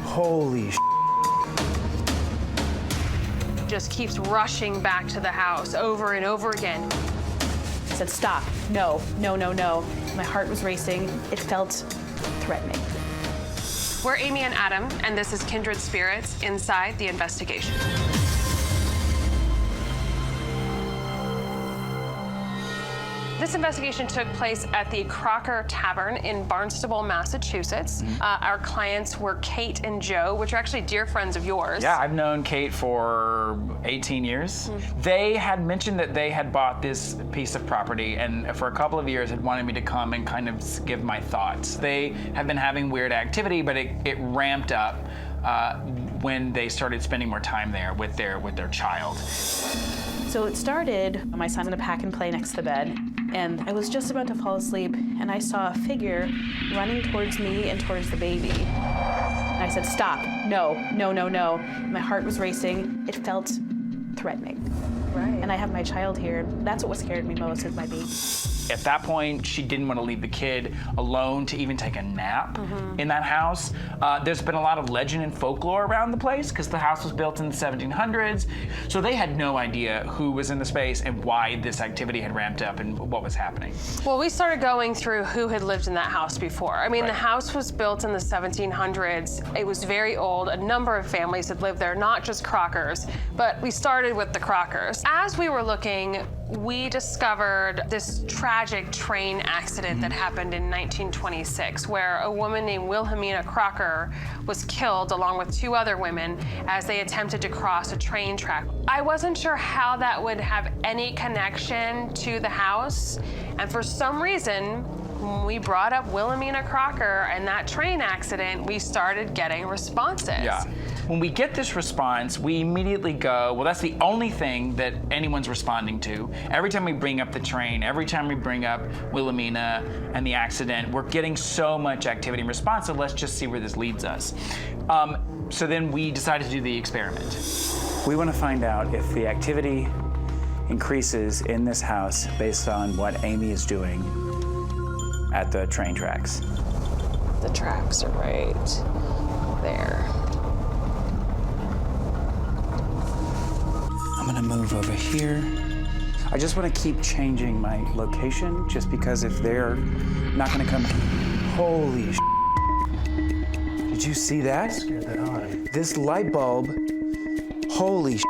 Holy sh**. Just keeps rushing back to the house over and over again. I said, stop, no, no, no, no. My heart was racing. It felt threatening. We're Amy and Adam, and this is Kindred Spirits Inside the Investigation. This investigation took place at the Crocker Tavern in Barnstable, Massachusetts. Our clients were Kate and Joe, which are actually dear friends of yours. Yeah, I've known Kate for 18 years. They had mentioned that they had bought this piece of property and for a couple of years had wanted me to come and kind of give my thoughts. They have been having weird activity, but it ramped up when they started spending more time there with their child. So it started, my son in a pack and play next to the bed, and I was just about to fall asleep, and I saw a figure running towards me and towards the baby. And I said, stop, no, no, no, no. My heart was racing. It felt threatening. Right. And I have my child here. That's what scared me most, is my baby. At that point, she didn't want to leave the kid alone to even take a nap in that house. There's been a lot of legend and folklore around the place because the house was built in the 1700s. So they had no idea who was in the space and why this activity had ramped up and what was happening. Well, we started going through who had lived in that house before. I mean, Right. The house was built in the 1700s. It was very old. A number of families had lived there, not just Crockers, but we started with the Crockers. As we were looking, we discovered this tragic train accident that happened in 1926, where a woman named Wilhelmina Crocker was killed along with two other women as they attempted to cross a train track. I wasn't sure how that would have any connection to the house, and for some reason, when we brought up Wilhelmina Crocker and that train accident, we started getting responses. Yeah. When we get this response, we immediately go, well, that's the only thing that anyone's responding to. Every time we bring up the train, every time we bring up Wilhelmina and the accident, we're getting so much activity and response, so let's just see where this leads us. So then we decided to do the experiment. We want to find out if the activity increases in this house based on what Amy is doing at the train tracks. The tracks are right there. I'm gonna move over here. I just want to keep changing my location just because if they're not gonna come, holy sh**. Did you see that? Scared the hell out of me. This light bulb, holy sh**.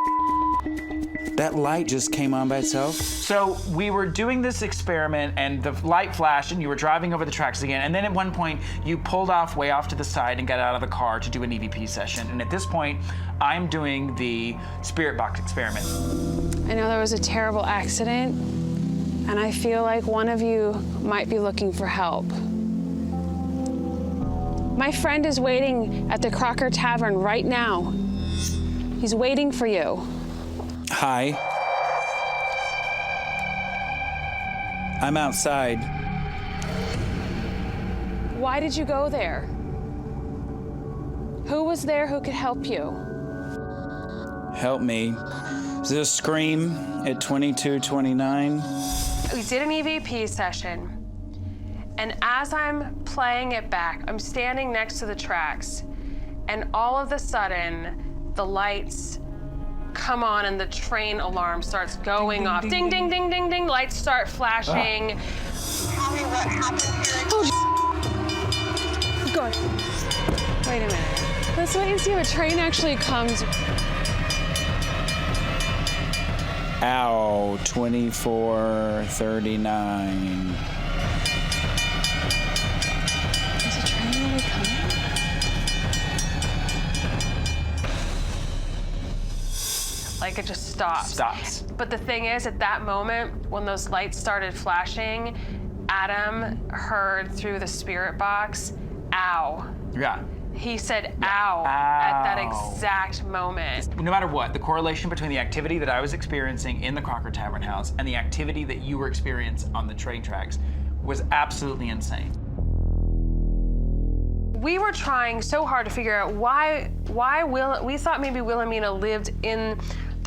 That light just came on by itself. So we were doing this experiment and the light flashed and you were driving over the tracks again. And then at one point you pulled off way off to the side and got out of the car to do an EVP session. And at this point, I'm doing the spirit box experiment. I know there was a terrible accident, and I feel like one of you might be looking for help. My friend is waiting at the Crocker Tavern right now. He's waiting for you. Hi. I'm outside. Why did you go there? Who was there who could help you? Help me. Is it a scream at 2229? We did an EVP session, and as I'm playing it back, I'm standing next to the tracks, and all of a sudden, the lights come on and the train alarm starts going off. Ding, ding, ding, ding, ding. Lights start flashing. Tell me what happened here. Oh, God. Wait a minute. Let's wait and see if a train actually comes. Ow, 2439. Is a train really coming? Like it just stops. Stops. But the thing is, at that moment, when those lights started flashing, Adam heard through the spirit box, ow. Yeah. He said ow, at that exact moment. No matter what, the correlation between the activity that I was experiencing in the Crocker Tavern House and the activity that you were experiencing on the train tracks was absolutely insane. We were trying so hard to figure out why we thought maybe Wilhelmina lived in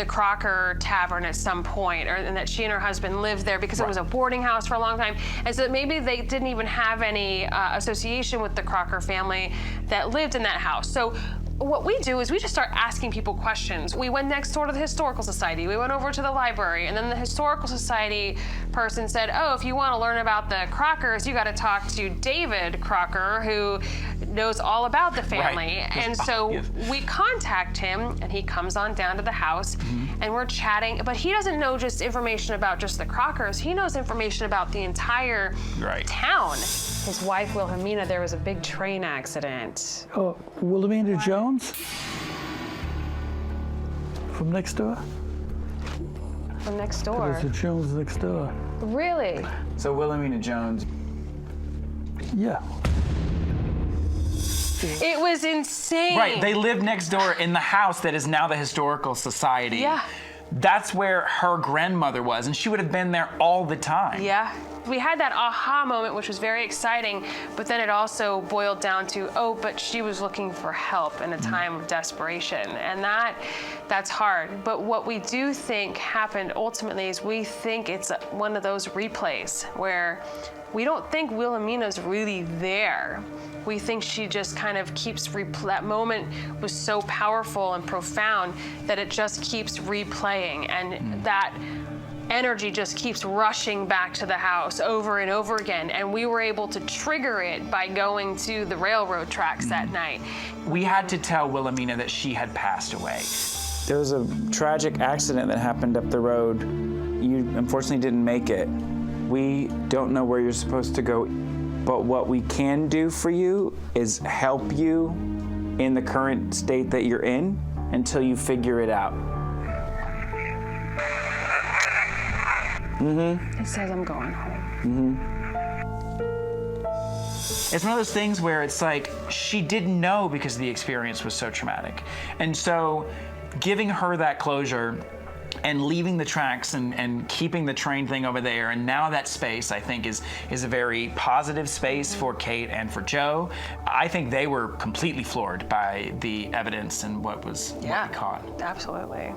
the Crocker Tavern at some point, and that she and her husband lived there because it was a boarding house for a long time. And so maybe they didn't even have any association with the Crocker family that lived in that house. So what we do is we just start asking people questions. We went next door to the Historical Society. We went over to the library, and then the Historical Society person said, oh, if you want to learn about the Crockers, you got to talk to David Crocker, who knows all about the family. Right. And so we contact him, and he comes on down to the house, and we're chatting. But he doesn't know just information about just the Crockers. He knows information about the entire town. His wife, Wilhelmina, there was a big train accident. Oh, Wilhelmina Jones? From next door? From next door. There's a Jones next door. Really? So Wilhelmina Jones. Yeah. It was insane. Right, they lived next door in the house that is now the Historical Society. Yeah. That's where her grandmother was, and she would have been there all the time. Yeah. We had that aha moment, which was very exciting, but then it also boiled down to, oh, but she was looking for help in a time of desperation, and that's hard. But what we do think happened ultimately is we think it's one of those replays where we don't think Wilhelmina's really there. We think she just kind of keeps that moment was so powerful and profound that it just keeps replaying, and that energy just keeps rushing back to the house over and over again. And we were able to trigger it by going to the railroad tracks that night. We had to tell Wilhelmina that she had passed away. There was a tragic accident that happened up the road. You unfortunately didn't make it. We don't know where you're supposed to go, but what we can do for you is help you in the current state that you're in until you figure it out. It says I'm going home. It's one of those things where it's like she didn't know because the experience was so traumatic. And so giving her that closure and leaving the tracks and keeping the train thing over there, and now that space, I think, is a very positive space for Kate and for Joe. I think they were completely floored by the evidence and what we caught. Absolutely.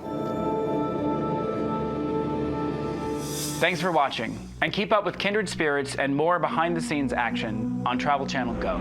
Thanks for watching, and keep up with Kindred Spirits and more behind-the-scenes action on Travel Channel Go.